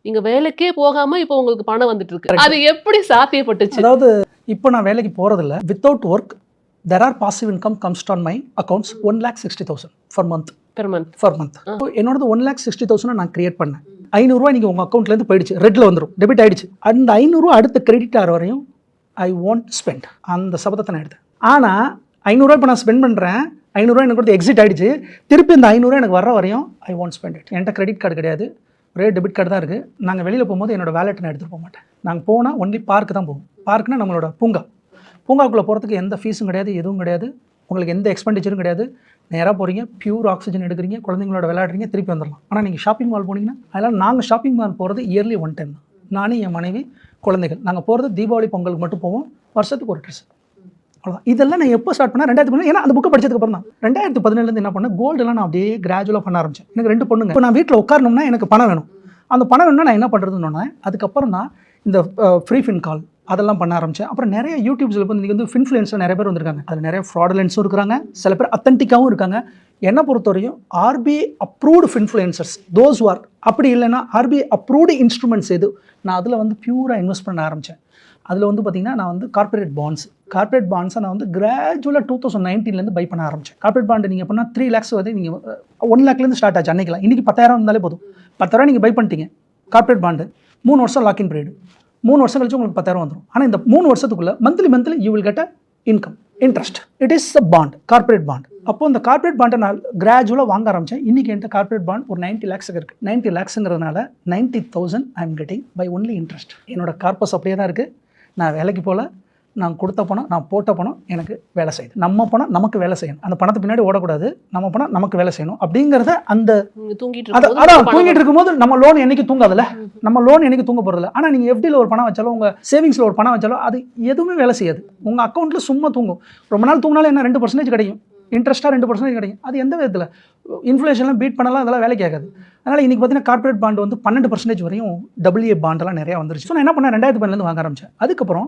நீங்க வேலைக்கே போகாம இப்போ உங்களுக்கு பணம் வந்துட்டு இருக்கு. அது எப்படி சாத்தியப்பட்டுச்சு? அதாவது இப்போ நான் வேலைக்கு போகிறதில்ல. Without work there are passive income comes on my accounts 1,60,000 for month. Per month. என்னோடது 1,60,000 நான் கிரியேட் பண்ணேன். 500 ரூபாய் நீங்கள் உங்கள் அக்கௌண்ட்லேருந்து போயிடுச்சு, ரெட்டில் வந்துடும், டெபிட் ஆகிடுச்சு. அந்த 500 ரூபா அடுத்த கிரெடிட் ஆகிற வரையும் ஐ ஒன்ட் ஸ்பெண்ட். அந்த சபதத்தை நான் எடுத்தேன். ஆனால் 500 ரூபாய் இப்போ நான் ஸ்பெண்ட் பண்ணுறேன், 500 ரூபாய் எனக்கு கொடுத்து எக்ஸிட் ஆகிடுச்சு. திருப்பி இந்த 500 ரூபாய் எனக்கு வர வரையும் ஐ ஒன்ட் ஸ்பெண்ட் இட். என்கிட்ட கிரெடிட் கார்டு கிடையாது, ஒரே டெபிட் கார்டு தான் இருக்குது. நாங்கள் வெளியில் போகும்போது என்னோட வேலெட்டை நான் எடுத்துகிட்டு போக மாட்டேன். நாங்கள் போனால் ஒன்லி பார்க்கு தான் போவோம். பார்க்குனா நம்மளோட பூங்காக்குள்ளே போகிறதுக்கு எந்த ஃபீஸும் கிடையாது, எதுவும் கிடையாது, உங்களுக்கு எந்த எக்ஸ்பெண்டிச்சரும் கிடையாது. நேராக போகிறீங்க, பியூர் ஆக்சிஜன் எடுக்கிறீங்க, குழந்தைங்களோட விளையாடுறீங்க, திருப்பி வந்துடலாம். ஆனால் நீங்கள் ஷாப்பிங் மால் போனீங்கன்னா அதெல்லாம் நாங்கள் ஷாப்பிங் மால் போகிறது இயர்லி 1 டைம் தான். நானும் என் மனைவி குழந்தைகள் நாங்கள் போகிறது தீபாவளி பொங்கலுக்கு மட்டும் போவோம், வருஷத்துக்கு ஒரு ட்ரெஸ், அவ்வளோதான். இதெல்லாம் நான் எப்போ ஸ்டார்ட் பண்ணேன்? 2017. ஏன்னா அந்த புக்கை படிச்சதுக்கப்புறம் தான் 2017 என்ன பண்ணேன், கோல்டெல்லாம் நான் அப்படியே கிராஜுவலாக பண்ண ஆரம்பித்தேன். எனக்கு 2 பொண்ணுங்க. இப்போ நான் வீட்டில் உட்காரணும்னா எனக்கு பணம் வேணும். அந்த பணம் வேணும்னா நான் என்ன பண்ணுறதுன்னு அதுக்கப்புறம் தான் இந்த ஃப்ரீ ஃபின் கால் அதெல்லாம் பண்ண ஆரம்பித்தேன். அப்புறம் நிறைய யூடியூப்ஸில் இப்போ நீங்கள் வந்து ஃபின்ஃப்ளூயன்ஸில் நிறைய பேர் வந்திருக்காங்க. அதில் நிறைய ஃப்ராடுலன்ஸும் இருக்கிறாங்க, சில பேர் அத்தன்டிக்காகவும் இருக்காங்க. என்னை பொறுத்தவரையும் RBI அப்ரூவ்டு ஃபின்ஃப்ளூயன்சர்ஸ் தோஸ் ஆர், அப்படி இல்லைன்னா RBI அப்ரூவ்டு இன்ஸ்ட்ருமெண்ட்ஸ் எது, நான் அதில் வந்து பியூராக இன்வெஸ்ட் பண்ண ஆரம்பித்தேன். அதில் வந்து பார்த்திங்கன்னா நான் வந்து கார்பரேட் பாண்ட்ஸை நான் வந்து கிராஜுவலாக 2019 பை பண்ண ஆரம்பித்தேன். கார்பரேட் பாண்டு நீங்கள் எப்படின்னா 3 lakhs வந்து நீங்கள் 1 lakh ஸ்டார்ட் ஆச்சு அன்றைக்கெலாம். இன்றைக்கி 10,000 இருந்தாலே போதும். 10,000 நீங்கள் பை பண்ணிட்டீங்க கார்பரேட் பாண்டு, 3 வருஷம் லாக்இன் பீரியட், 3 வருஷம் கழிச்சு உங்களுக்கு 10,000 வந்துடும். ஆனால் இந்த 3 வருஷத்துக்குள்ளே monthly you will get a income, interest. It is a bond, corporate bond. அப்போ இந்த கார்பரேட் பாண்டை நான் கிராஜுவலாக வாங்க ஆரம்பித்தேன். இன்றைக்கி என்கிட்ட கார்பரேட் பாண்ட் ஒரு 90 lakhs இருக்குது. 90 lakhsங்கிறதுனால 90,000 I am getting by only interest. என்னோட கார்பஸ் அப்படியே தான் இருக்குது. நான் வேலைக்கு போகல, நான் கொடுத்த பணம், நான் போட்ட பணம் எனக்கு வேலை செய்யுது. நம்ம பணம் நமக்கு வேலை செய்யணும், அந்த பணத்தை பின்னாடி ஓடக்கூடாது, நம்ம பணம் நமக்கு வேலை செய்யணும் அப்படிங்கிறத அந்த தூங்கிட்டு இருக்கும்போது நம்ம லோன் என்னைக்கு தூங்காதுல்ல, நம்ம லோன் என்னைக்கு தூங்க போகிறதில்ல. ஆனால் நீங்கள் FDயில் ஒரு பணம் வச்சாலும், உங்கள் சேவிங்ஸில் ஒரு பணம் வச்சாலும் அது எதுவுமே வேலை செய்யாது. உங்கள் அக்கௌண்ட்டில் சும்மா தூங்கும். ரொம்ப நாள் தூங்கினாலும் என்ன 2% கிடைக்கும், இன்ட்ரெஸ்ட்டாக 2% கிடைக்கும். அது எந்த விதத்தில் இன்ஃப்ளேஷன்லாம் பீட் பண்ணலாம், அதெல்லாம் வேலை கேட்காது. அதனால் இன்றைக்கி பார்த்தீங்கன்னா கார்பரேட் பாண்டு வந்து 12% வரையும் AA பாண்டெல்லாம் நிறையா வந்துருச்சு. ஸோ நான் என்ன பண்ணேன், 2017 வாங்க ஆரம்பித்தேன். அதுக்கப்புறம்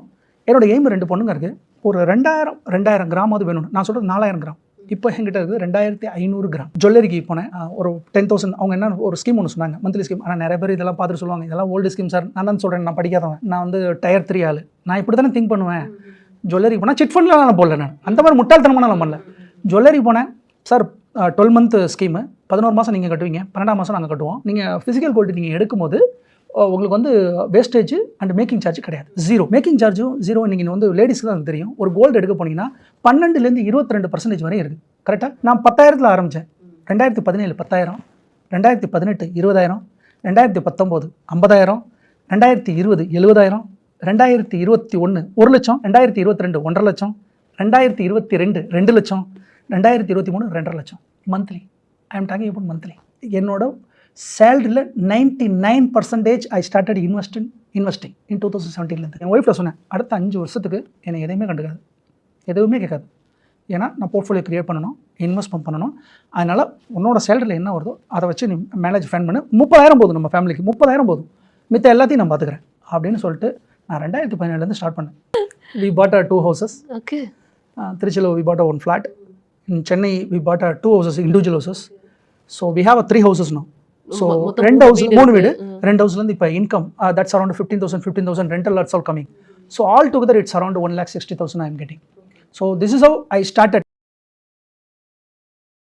என்னோட எய்ம் 2 பொண்ணுங்க இருக்குது. ஒரு 2000 கிராமாவது வேணும். நான் சொல்கிறது 4000 கிராம். இப்போ என்கிட்ட இருக்குது 2500 கிராம். ஜுவல்லரிக்கு போனேன், ஒரு 10,000. அவங்க என்ன ஒரு ஸ்கீம் ஒன்று சொன்னாங்க, மந்த்லி ஸ்கீம். ஆனால் நிறைய பேர் இதெல்லாம் பார்த்துட்டு சொல்லுவாங்க, இதெல்லாம் ஓல்டு ஸ்கீம் சார். நான் தான் சொல்கிறேன், நான் படிக்காதவன், நான் வந்து Tier 3 ஆள். நான் இப்படி தானே திங்க் பண்ணுவேன். ஜுவல்லரிக்கு போனால் சிட் ஃபண்டில் நான் போடல, நான் அந்த மாதிரி முட்டாள்தனமான நான் பண்ணல. ஜுவல்லரி போனேன் சார், 12 month ஸ்கீமு, 11 மாதம் நீங்கள் கட்டுவீங்க, 12ஆம் மாதம் நாங்கள் கட்டுவோம். நீங்கள் ஃபிசிக்கல் கோல்டு நீங்கள் எடுக்கும்போது உங்களுக்கு வந்து வேஸ்டேஜ் அண்ட் மேக்கிங் சார்ஜ் கிடையாது, 0. மேக்கிங் சார்ஜும் 0. நீங்கள் வந்து லேடிஸ்க்கு தான் தெரியும். ஒரு கோல்டு எடுக்க போனீங்கன்னா 12% 22% வரையும் இருக்குது. கரெக்டாக நான் 10,000 ஆரம்பித்தேன். 2017 10,000, 2018 20,000, 2019 50,000, 2020 70,000, 2021 1 லட்சம், 2022 1.5 லட்சம், 2022 2 லட்சம், 2023 2.5 லட்சம். Monthly I am talking about monthly. என்னோட சேலரியில் 99% ஐ ஸ்டார்டட் இன்வெஸ்டிங் இன் 2017. என் ஒய்ஃபில் சொன்னேன், அடுத்த 5 வருஷத்துக்கு என்னை எதையுமே கண்டுக்காது, எதுவுமே கேட்காது. ஏன்னா நான் போர்ட்ஃபோலியோ க்ரியேட் பண்ணணும், இன்வெஸ்ட்மெண்ட் பண்ணணும். அதனால் உன்னோட சேலரியில் என்ன வருதோ அதை வச்சு நீ மேனேஜ் ஃபண்ட் பண்ணு. 30,000 போதும், நம்ம ஃபேமிலிக்கு 30,000 போதும், மித்த எல்லாத்தையும் நான் பார்த்துக்கிறேன் அப்படின்னு சொல்லிட்டு நான் 2017 ஸ்டார்ட் பண்ணேன். We bought 2 houses. ஓகே. திருச்சியில் we bought 1 flat. In Chennai we bought 2 houses, individual houses. So we have 3 houses now. So 2 houses, 3 வீடு, 2 houseலேருந்து இப்போ income that's around 15,000 rental that's all coming. So all together it's around 1,60,000 I am getting. So this is how I started.